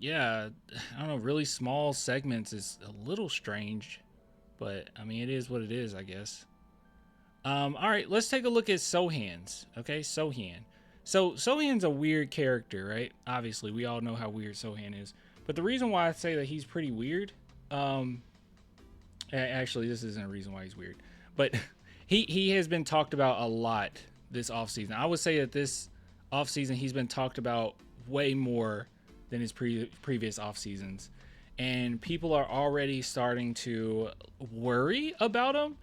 yeah, I don't know, really small segments is a little strange, but I mean, it is what it is, I guess. All right, let's take a look at Sohan's. Okay, Sohan. So Sohan's a weird character, right? Obviously, we all know how weird Sohan is. But the reason why I say that he's pretty weird, um, actually, this isn't a reason why he's weird, but he has been talked about a lot this offseason. I would say that this offseason he's been talked about way more than his previous off seasons, and people are already starting to worry about him.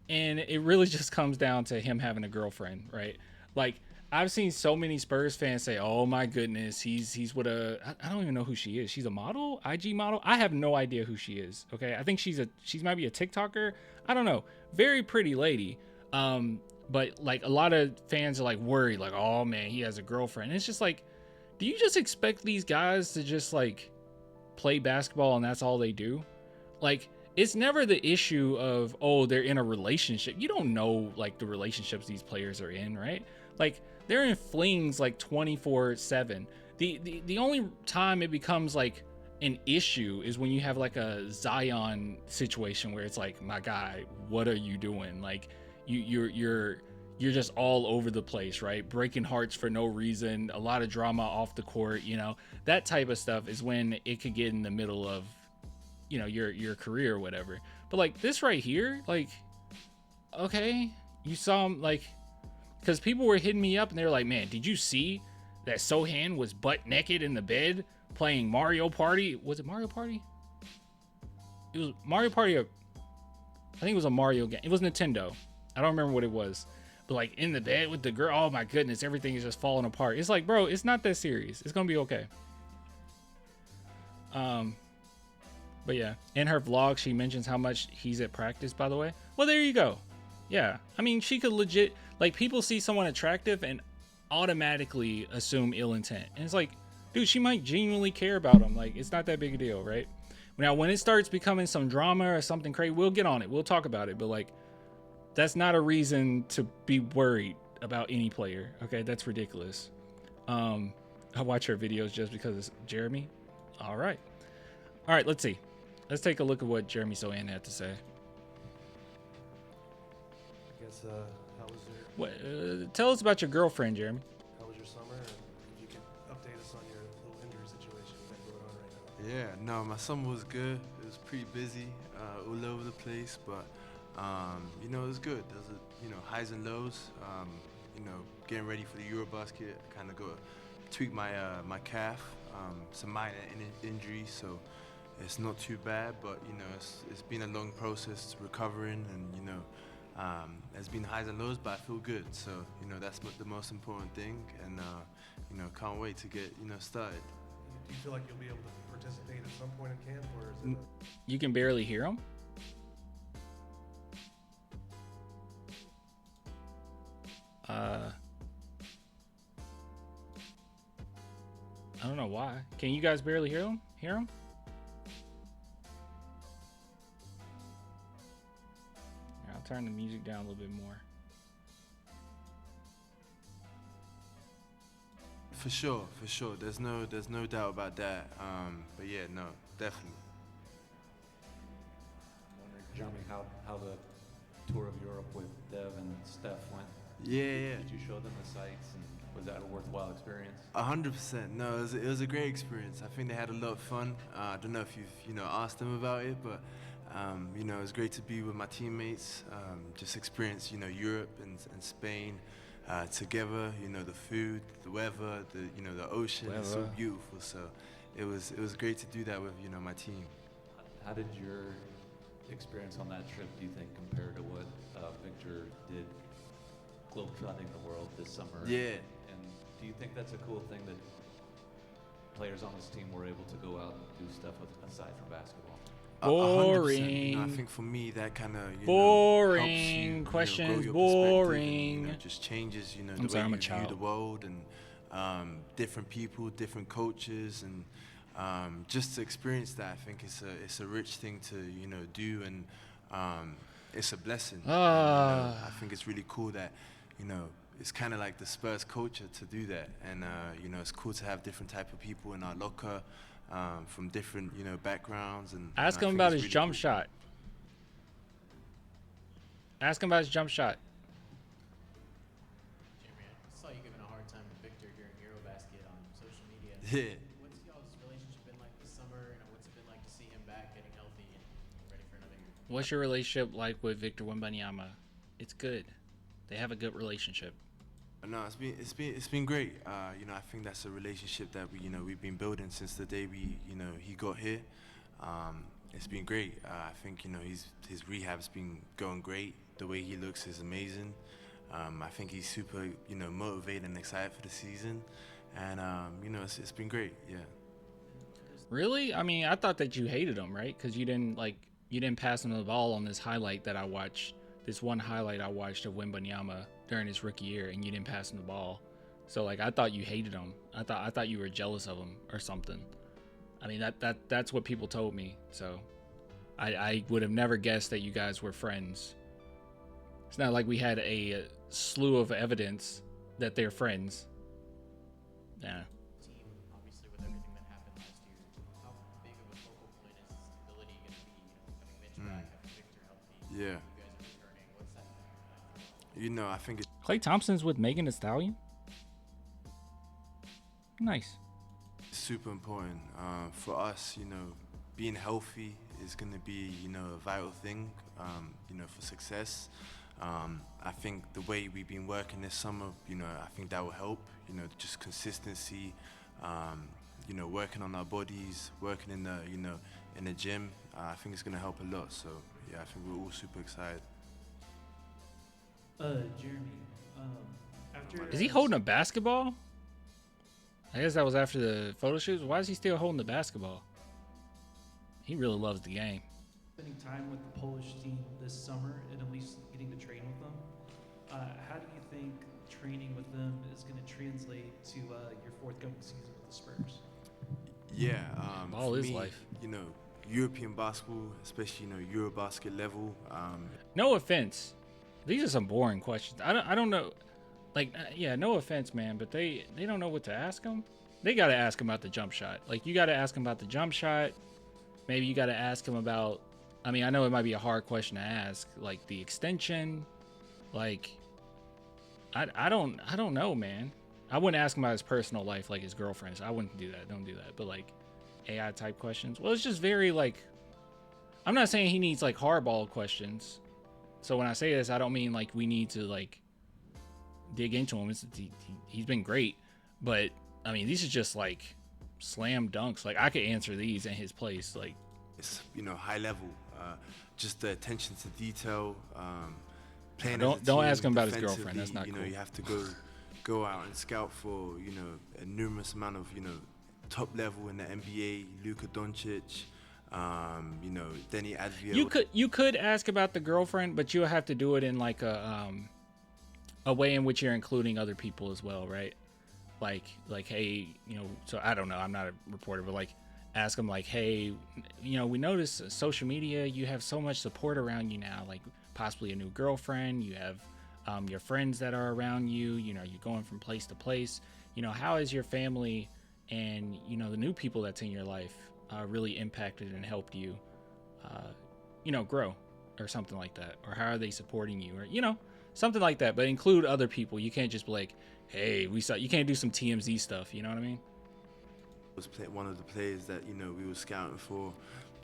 And it really just comes down to him having a girlfriend, right? Like, I've seen so many Spurs fans say, "Oh my goodness, he's with a I don't even know who she is. She's a model, IG model. I have no idea who she is. Okay, I think she's might be a TikToker. I don't know. Very pretty lady. But like a lot of fans are like worried, like, oh man, he has a girlfriend. And it's just like, do you just expect these guys to just like play basketball and that's all they do? Like, it's never the issue of, oh, they're in a relationship. You don't know like the relationships these players are in, right? Like, they're in flings like 24/7. The only time it becomes like an issue is when you have like a Zion situation where it's like, my guy, what are you doing? Like, you're just all over the place, right? Breaking hearts for no reason, a lot of drama off the court, that type of stuff is when it could get in the middle of, your career or whatever. But like this right here, like, okay, you saw him, like, because people were hitting me up and they were like, man, did you see that Sohan was butt naked in the bed playing Mario Party? Was it Mario Party? It was Mario Party. I think it was a Mario game. It was Nintendo. I don't remember what it was. But like in the bed with the girl, oh my goodness, everything is just falling apart. It's like, bro, it's not that serious. It's gonna be okay. Um, but yeah, in her vlog, she mentions how much he's at practice, by the way. Well, there you go. Yeah. I mean, she could legit, like, people see someone attractive and automatically assume ill intent. And it's like, dude, she might genuinely care about him. Like, it's not that big a deal, right? Now, when it starts becoming some drama or something crazy, we'll get on it. We'll talk about it. But, like, that's not a reason to be worried about any player. Okay. That's ridiculous. I watch her videos just because it's Jeremy. All right. All right. Let's see. Let's take a look at what Jeremy Sohan had to say. I guess, how was your Tell us about your girlfriend, Jeremy. how was your summer? And if you could update us on your little injury situation you got going on right now. Yeah, no, my summer was good. It was pretty busy, all over the place, but it was good. There was highs and lows. Getting ready for the Eurobasket, kind of tweak my calf, some minor injuries, so it's not too bad. But it's been a long process recovering, and it's been highs and lows, but I feel good. So that's the most important thing, and can't wait to get started. Do you feel like you'll be able to participate at some point in camp, or is it? You can barely hear him. I don't know why. Can you guys barely hear him? Hear him? Here, I'll turn the music down a little bit more. For sure. There's no doubt about that. But yeah, no, definitely. I'm wondering, Jeremy, how the tour of Europe with Dev and Steph went. Yeah. Did you show them the sights, and was that a worthwhile experience? 100%. No, it was a great experience. I think they had a lot of fun. I don't know if you've asked them about it, but it was great to be with my teammates. Just experience Europe and Spain together. The food, the weather, the ocean. It's so beautiful. So it was great to do that with my team. How did your experience on that trip, do you think, compare to what Victor did globetrotting the world this summer? Yeah. And do you think that's a cool thing that players on this team were able to go out and do stuff aside from basketball? Boring. 100%. I think for me that kind of boring helps you, questions. grow your Boring. and, just changes the I'm sorry, way I'm a you view child. the world, and different people, different coaches, and just to experience that. I think it's a rich thing to do, and it's a blessing. I think it's really cool that it's kind of like the Spurs culture to do that, and it's cool to have different type of people in our locker. from different, backgrounds. And Ask I him think about it's his really jump cool. shot. Ask him about his jump shot. Jeremy, I saw you giving a hard time to Victor during Eurobasket on social media. Yeah. What's y'all's relationship been like this summer, and what's it been like to see him back, getting healthy and ready for another year? What's your relationship like with Victor Wembanyama? It's good. They have a good relationship. No, it's been great. I think that's a relationship that we've been building since the day he got here. It's been great. I think his rehab's been going great. The way he looks is amazing. I think he's super motivated and excited for the season, and it's been great. Yeah. Really? I mean, I thought that you hated him, right? Because you didn't pass him the ball on this highlight that I watched. This one highlight I watched of Wembanyama during his rookie year, and you didn't pass him the ball. So I thought you hated him. I thought you were jealous of him or something. I mean that's what people told me. So I would have never guessed that you guys were friends. It's not like we had a slew of evidence that they're friends. Yeah. Team, obviously, with everything that happened last year, how big of a focal point is stability going to be? Having Mitch back, having Victor healthy. Yeah. You guys are returning. What's that like? I think it's Klay Thompson's with Megan Thee Stallion. Nice. super important for us. Being healthy is going to be a vital thing. For success. I think the way we've been working this summer, I think that will help. Just consistency. Working on our bodies, working in the gym. I think it's going to help a lot. So yeah, I think we're all super excited. Jeremy, after Is he holding a basketball? I guess that was after the photo shoots. Why is he still holding the basketball? He really loves the game. spending time with the Polish team this summer and at least getting to train with them? How do you think training with them is going to translate to your forthcoming season with the Spurs? Yeah, Ball for is me, life. European basketball, especially Eurobasket level. No offense, these are some boring questions. I don't know. Yeah, no offense, man, but they don't know what to ask him. They got to ask him about the jump shot. You got to ask him about the jump shot. Maybe you got to ask him about. I mean, I know it might be a hard question to ask, like the extension. I don't know, man. I wouldn't ask him about his personal life, like his girlfriends. I wouldn't do that. Don't do that. But AI type questions. Well, it's just very I'm not saying he needs hardball questions. So when I say this, I don't mean we need to dig into him. He's been great, but I mean these are just slam dunks. I could answer these in his place. It's high level, just the attention to detail. Playing Don't- as a don't team ask him about his girlfriend. That's defensively, not cool. You have to go out and scout for a numerous amount of top level in the NBA. Luka Doncic, Denny Advio. You could ask about the girlfriend, but you'll have to do it in a way in which you're including other people as well, right? Hey, so I don't know, I'm not a reporter, but ask them hey, we notice social media, you have so much support around you now, possibly a new girlfriend, you have your friends that are around you, you're going from place to place, how has your family and the new people that's in your life really impacted and helped you grow, or something like that, or how are they supporting you, or something like that, but include other people. You can't just be hey, we saw. You can't do some TMZ stuff. You know what I mean? Was one of the players that we were scouting for.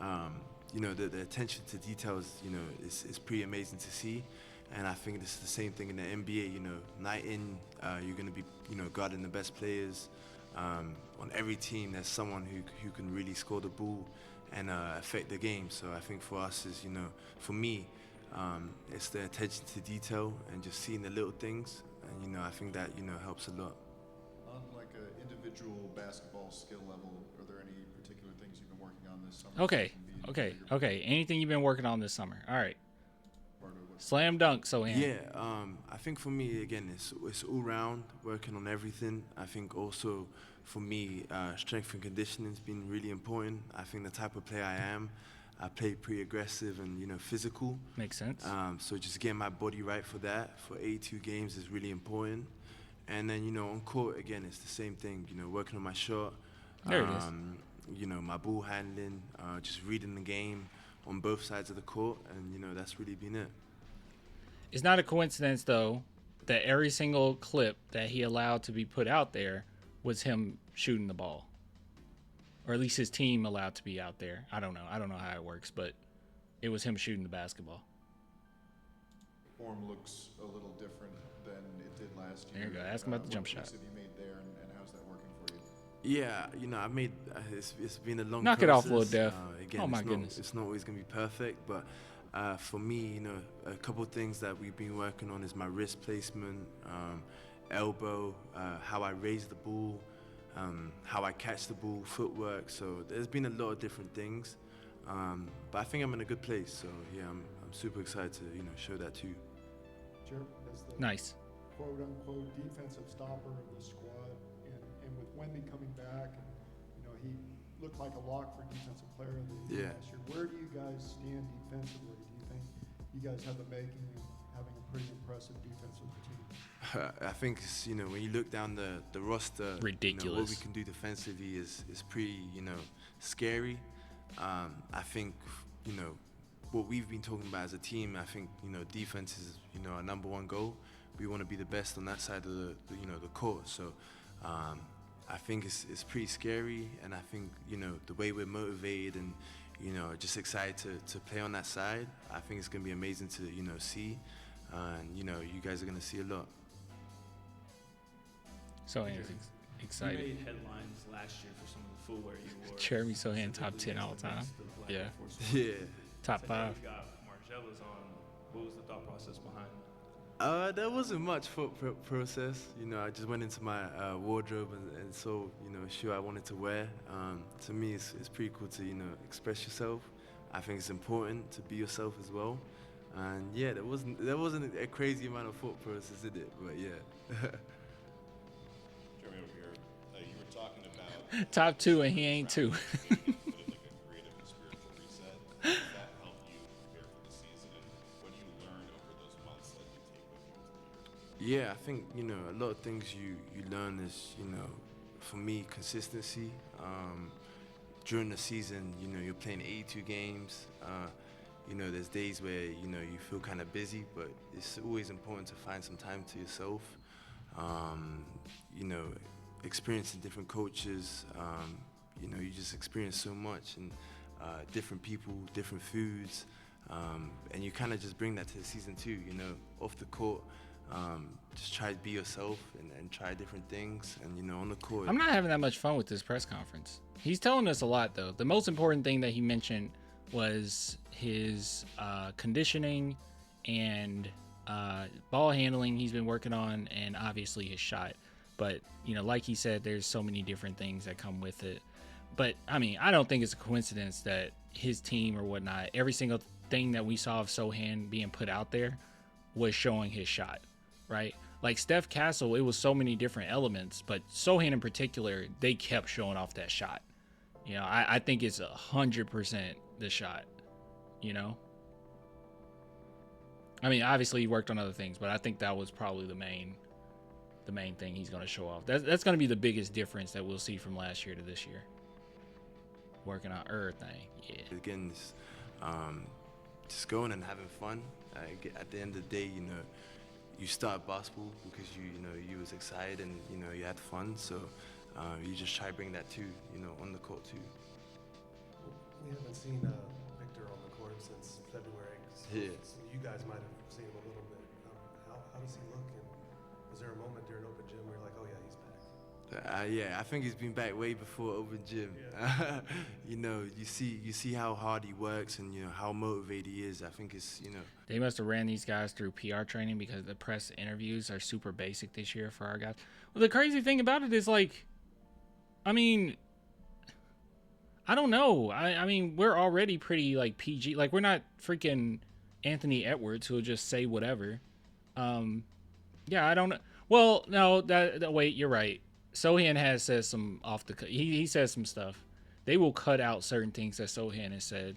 The attention to details is pretty amazing to see, and I think this is the same thing in the NBA. Night in, you're going to be guarding the best players. On every team, there's someone who can really score the ball and affect the game. So I think for us is for me, it's the attention to detail and just seeing the little things, and I think that helps a lot. On an individual basketball skill level, are there any particular things you've been working on this summer? Okay. Anything you've been working on this summer? All right. Part of what- Slam dunk. So Yeah, I think for me again, it's all round, working on everything. I think also for me, strength and conditioning has been really important. I think the type of player I am, I play pretty aggressive and physical. Makes sense. So just getting my body right for that for 82 games is really important. And then on court again, it's the same thing. Working on my shot. There it is. you know, my ball handling, just reading the game on both sides of the court, and you know, that's really been it. It's not a coincidence, though, that every single clip that he allowed to be put out there was him shooting the ball. Or at least his team allowed to be out there. I don't know. I don't know how it works, but it was him shooting the basketball. Form looks a little different than it did last year. There you go. Ask him about the jump What shot. tweaks have you made there, and how's that working for you? Yeah, you know, I made it's been a long Knock process. it off, Lil Def. Again, Oh, my it's goodness. It's not always gonna be perfect, but for me, you know, a couple of things that we've been working on is my wrist placement, elbow, how I raise the ball, how I catch the ball, footwork. So there's been a lot of different things, but I think I'm in a good place. So yeah, I'm super excited to show that too. Jeremy, as the Nice. quote-unquote defensive stopper of the squad, and with Wemby coming back, and, he looked like a lock for defensive player of the year Yeah. last year. Where do you guys stand defensively? Do you think you guys have the making of having a pretty impressive defensive team? I think it's, when you look down the roster, what Ridiculous. we can do defensively is pretty scary. I think what we've been talking about as a team. I think defense is our number one goal. We want to be the best on that side of the court. So I think it's pretty scary, and I think the way we're motivated and just excited to play on that side. I think it's gonna be amazing to see, and you guys are gonna see a lot. So he's You excited. made headlines last year for some of the footwear you wore. Jeremy Sohan, top 10 all time. Against the Black Yeah. Air Force One. Yeah. Top So, 5. You got Margellas on. What was the thought process behind? There wasn't much thought process. I just went into my wardrobe and saw, a shoe I wanted to wear. To me, it's pretty cool to, express yourself. I think it's important to be yourself as well. And yeah, there wasn't a crazy amount of thought process in it, but yeah. Jeremy, over here, you were talking about Top 2, and he ain't 2. put in like a creative and spiritual reset. How does that help you prepare for the season, and what do you learn over those months that you take with you into the year? Yeah, I think, a lot of things you learn is, for me, consistency. During the season, you're playing 82 games. There's days where, you feel kind of busy, but it's always important to find some time to yourself. Experiencing different coaches, you just experience so much, and different people, different foods, and you kind of just bring that to the season too, off the court. Just try to be yourself and try different things, and on the court. I'm not having that much fun with this press conference. He's telling us a lot, though. The most important thing that he mentioned was his conditioning and ball handling he's been working on, and obviously his shot. But, like he said, there's so many different things that come with it. But, I mean, I don't think it's a coincidence that his team or whatnot, every single thing that we saw of Sochan being put out there was showing his shot, right? Like Steph Castle, it was so many different elements, but Sochan in particular, they kept showing off that shot. I think it's 100% the shot, I mean, obviously he worked on other things, but I think that was probably the main thing he's going to show off. That's going to be the biggest difference that we'll see from last year to this year. Working on everything, yeah. Again, just going and having fun. At the end of the day, you start basketball because you was excited and you had fun. So you just try to bring that too, on the court too. We haven't seen Victor on the court since February. Yeah. So you guys might have seen him a little bit. How does he look? And was there a moment during open gym where you're like, oh yeah, he's back? Yeah, I think he's been back way before open gym. Yeah. You see how hard he works and how motivated he is. I think it's They must have ran these guys through PR training because the press interviews are super basic this year for our guys. Well, the crazy thing about it is, like, I mean, I don't know. I mean, we're already pretty, like, PG. Like, we're not freaking Anthony Edwards who'll just say whatever. Yeah, I don't know. Well, no, wait, you're right. Sochan has said some off the cut. He says some stuff. They will cut out certain things that Sochan has said.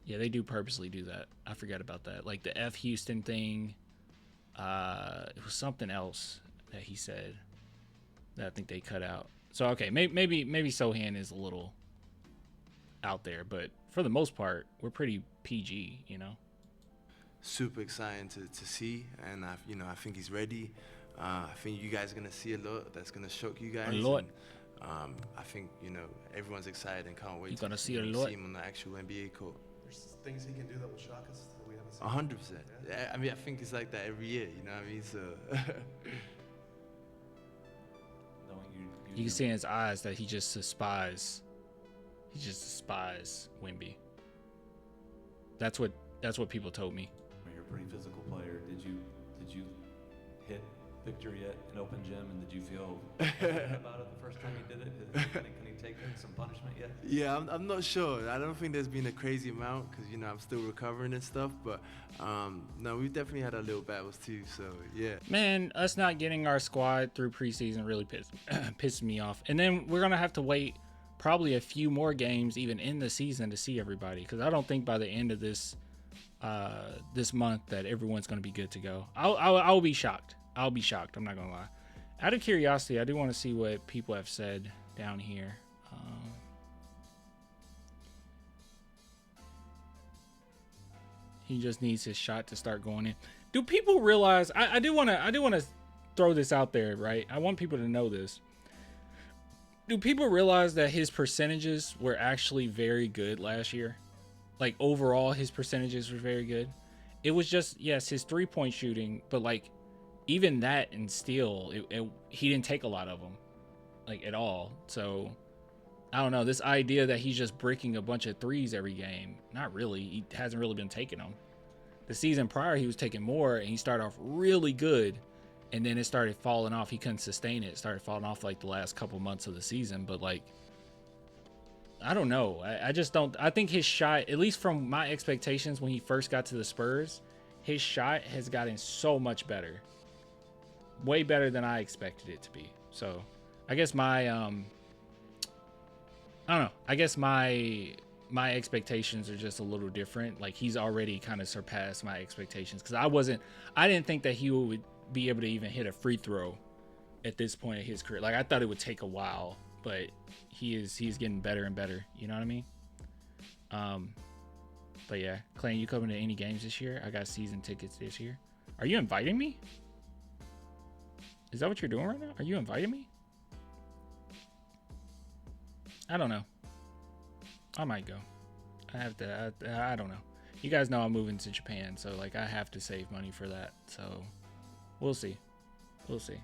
Yeah, they do purposely do that. I forgot about that. Like the F Houston thing. It was something else that he said that I think they cut out. So okay, maybe Sochan is a little out there, but for the most part, we're pretty PG, you know. Super exciting to see, and I think he's ready. I think you guys are gonna see a lot that's gonna shock you guys. A lot. And, I think everyone's excited and can't wait. You're gonna to see a lot. see him on the actual NBA court. There's things he can do that will shock us that we haven't seen. 100%. Yeah, I mean, I think it's like that every year. You know what I mean? So. Knowing You can see in his eyes that he just despises Wemby. That's what people told me. You're a pretty physical player. Did you hit Victor yet in open gym, and did you feel about it the first time you did it? Can he take some punishment yet? Yeah, I'm not sure. I don't think there's been a crazy amount because I'm still recovering and stuff. But no, we've definitely had our little battles too. So yeah. Man, us not getting our squad through preseason really pisses me off. And then we're gonna have to wait probably a few more games even in the season to see everybody, because I don't think by the end of this month that everyone's gonna be good to go. I'll be shocked. I'll be shocked. I'm not gonna lie. Out of curiosity, I do want to see what people have said down here. He just needs his shot to start going in. Do people realize? I do want to throw this out there, right? I want people to know this. Do people realize that his percentages were actually very good last year? Like overall, his percentages were very good. It was just, yes, his 3-point shooting, but like even that and still, he didn't take a lot of them, like at all. So I don't know, this idea that he's just breaking a bunch of threes every game, not really. He hasn't really been taking them. The season prior, he was taking more, and he started off really good, and then it started falling off. He couldn't sustain it. It started falling off like the last couple months of the season. But like, I don't know. I just don't. I think his shot, at least from my expectations when he first got to the Spurs, his shot has gotten so much better. Way better than I expected it to be. So I guess my I don't know. I guess my expectations are just a little different. Like he's already kind of surpassed my expectations, because I didn't think that he would be able to even hit a free throw at this point of his career. Like I thought it would take a while, but he's getting better and better. You know what I mean? But yeah, Clay, you coming to any games this year? I got season tickets this year. Are you inviting me? Is that what you're doing right now? Are you inviting me? I don't know. I might go. I have to. I don't know. You guys know I'm moving to Japan, so like I have to save money for that. So we'll see. We'll see.